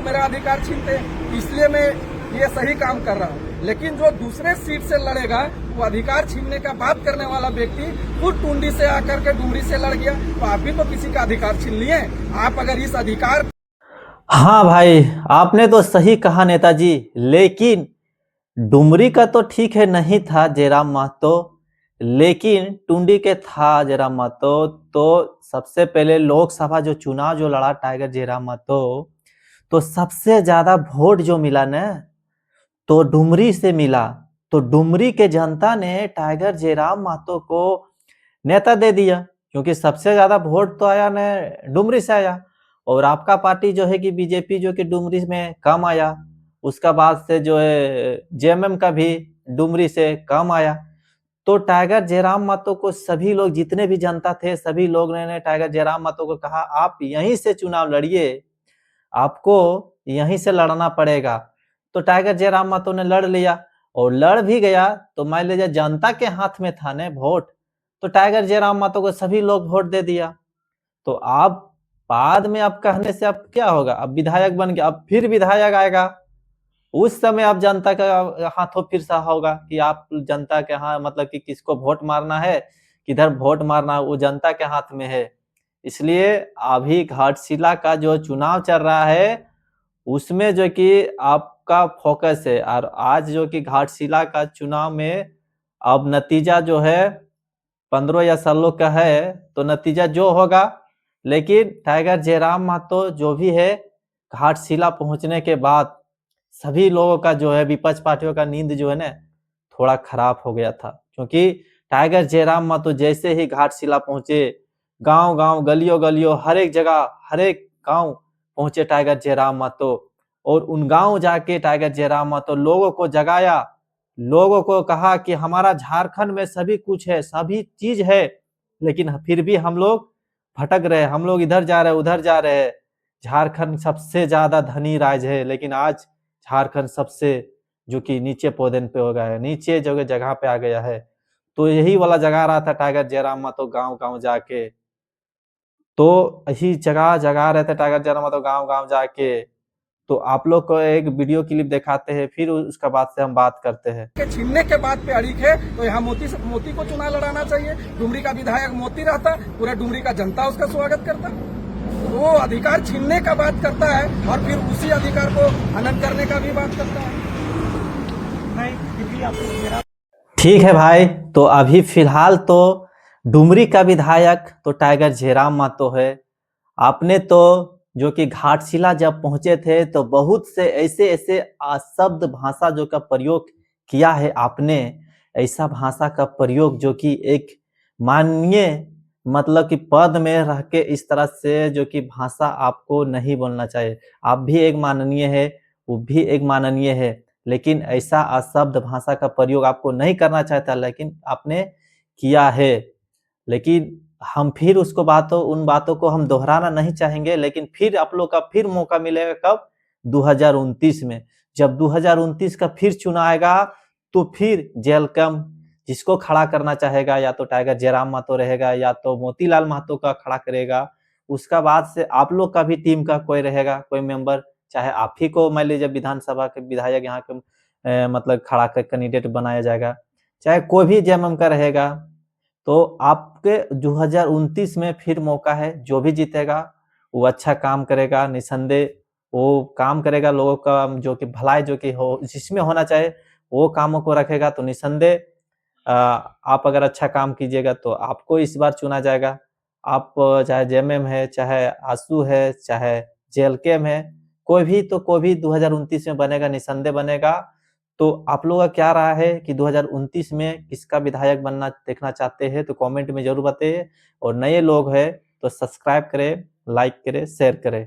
मेरा अधिकार छीनते हैं, इसलिए मैं ये सही काम कर रहा हूँ। लेकिन जो दूसरे सीट से लड़ेगा, वो अधिकार छीनने का बात करने वाला व्यक्ति खुद टुंडी से आकर के डुमरी से लड़ गया, तो आप भी तो किसी का अधिकार छीन लिए। आप अगर इस अधिकार हाँ भाई, आपने तो सही कहा नेताजी, लेकिन डुमरी का तो ठीक है नहीं था जयराम महतो, लेकिन टुंडी के था जयराम महतो। तो सबसे पहले लोकसभा जो चुनाव जो लड़ा टाइगर जयराम महतो, तो सबसे ज्यादा वोट जो मिला ना, तो डुमरी से मिला। तो डुमरी के जनता ने टाइगर जयराम महतो को नेता दे दिया, क्योंकि सबसे ज्यादा वोट तो आया न डुमरी से आया। और आपका पार्टी जो है कि बीजेपी जो कि डुमरी में कम आया, उसका बाद से जो है जेएमएम का भी डुमरी से कम आया। तो टाइगर जयराम महतो को सभी लोग, जितने भी जनता थे, सभी लोग ने टाइगर जयराम महतो को कहा आप यहीं से चुनाव लड़िए, आपको यहीं से लड़ना पड़ेगा। तो टाइगर जयराम महतो ने लड़ लिया, और लड़ भी गया तो मान लीजिए जनता के हाथ में था ने वोट, तो टाइगर जयराम महतो को सभी लोग वोट दे दिया। तो आप बाद में आप कहने से अब क्या होगा, अब विधायक बन गया, अब फिर विधायक आएगा, उस समय आप जनता का हाथों फिर सा होगा कि आप जनता के हाँ मतलब कि किसको वोट मारना है, किधर वोट मारना है, वो जनता के हाथ में है। इसलिए अभी घाटशिला का जो चुनाव चल रहा है, उसमें जो कि आपका फोकस है। और आज जो कि घाटशिला का चुनाव में अब नतीजा जो है 15 या 16 का है, तो नतीजा जो होगा, लेकिन टाइगर जयराम महतो जो भी है, घाटशिला पहुंचने के बाद सभी लोगों का जो है, विपक्ष पार्टियों का नींद जो है ना थोड़ा खराब हो गया था। क्योंकि टाइगर जयराम महतो जैसे ही घाटशिला पहुंचे, गांव गांव गलियों गलियों हर एक जगह, हर एक गांव पहुंचे टाइगर जयराम महतो, और उन गांव जाके टाइगर जयराम महतो लोगों को जगाया, लोगों को कहा कि हमारा झारखंड में सभी कुछ है, सभी चीज है, लेकिन फिर भी हम लोग भटक रहे, हम लोग इधर जा रहे हैं उधर जा रहे हैं। झारखंड सबसे ज्यादा धनी राज्य है, लेकिन आज झारखंड सबसे जो कि नीचे पौधन पे हो गया है, नीचे जगह पे आ गया है। तो यही वाला जगह रहा था टाइगर जयराम महतो गांव गांव जाके, तो यही जगह जगह रहे थे टाइगर जयराम महतो गांव गांव जाके। तो आप लोग को एक वीडियो क्लिप दिखाते हैं, फिर उसका बाद से हम बात करते हैं। के छीनने के बाद पे अड़िक है, तो यहाँ मोती को चुनाव लड़ाना चाहिए। डुमरी का विधायक मोती रहता, पूरा डुमरी का जनता उसका स्वागत करता। वो अधिकार छीनने का बात करता है और फिर उसी अधिकार को हनन करने का भी बात करता है। ठीक है भाई, तो अभी फिलहाल तो डुमरी का विधायक तो टाइगर जयराम महतो है। आपने तो जो कि घाटशिला जब पहुंचे थे, तो बहुत से ऐसे ऐसे अशब्द भाषा जो का प्रयोग किया है आपने, ऐसा भाषा का प्रयोग जो कि एक माननीय मतलब कि पद में रह के इस तरह से जो कि भाषा आपको नहीं बोलना चाहिए। आप भी एक माननीय है, वो भी एक माननीय है, लेकिन ऐसा अशब्द भाषा का प्रयोग आपको नहीं करना चाहता, लेकिन आपने किया है। लेकिन हम फिर उसको उन बातों को हम दोहराना नहीं चाहेंगे, लेकिन फिर आप लोग का फिर मौका मिलेगा कब, 2029 में। जब 2029 का फिर चुनाव आएगा, तो फिर जेलकम जिसको खड़ा करना चाहेगा, या तो टाइगर जयराम महतो रहेगा, या तो मोतीलाल महतो का खड़ा करेगा। उसका बाद से आप लोग का भी टीम का कोई रहेगा, कोई मेंबर, चाहे आप ही को मान लीजिए विधानसभा के विधायक यहाँ के मतलब खड़ा कर कैंडिडेट बनाया जाएगा, चाहे कोई भी जेएमएम का रहेगा। तो आपके 2029 में फिर मौका है, जो भी जीतेगा वो अच्छा काम करेगा, निसंदेह वो काम करेगा, लोगों का जो कि भलाई जो कि हो जिसमें होना चाहिए वो कामों को रखेगा। तो निसंदेह आप अगर अच्छा काम कीजिएगा तो आपको इस बार चुना जाएगा। आप चाहे जेएमएम है, चाहे आसू है, चाहे जेएलकेम है, कोई भी 2029 में बनेगा, निसंदेह बनेगा। तो आप लोग का क्या राय है कि 2029 में किसका विधायक बनना देखना चाहते हैं, तो कमेंट में जरूर बताइए। और नए लोग हैं तो सब्सक्राइब करें, लाइक करें, शेयर करें।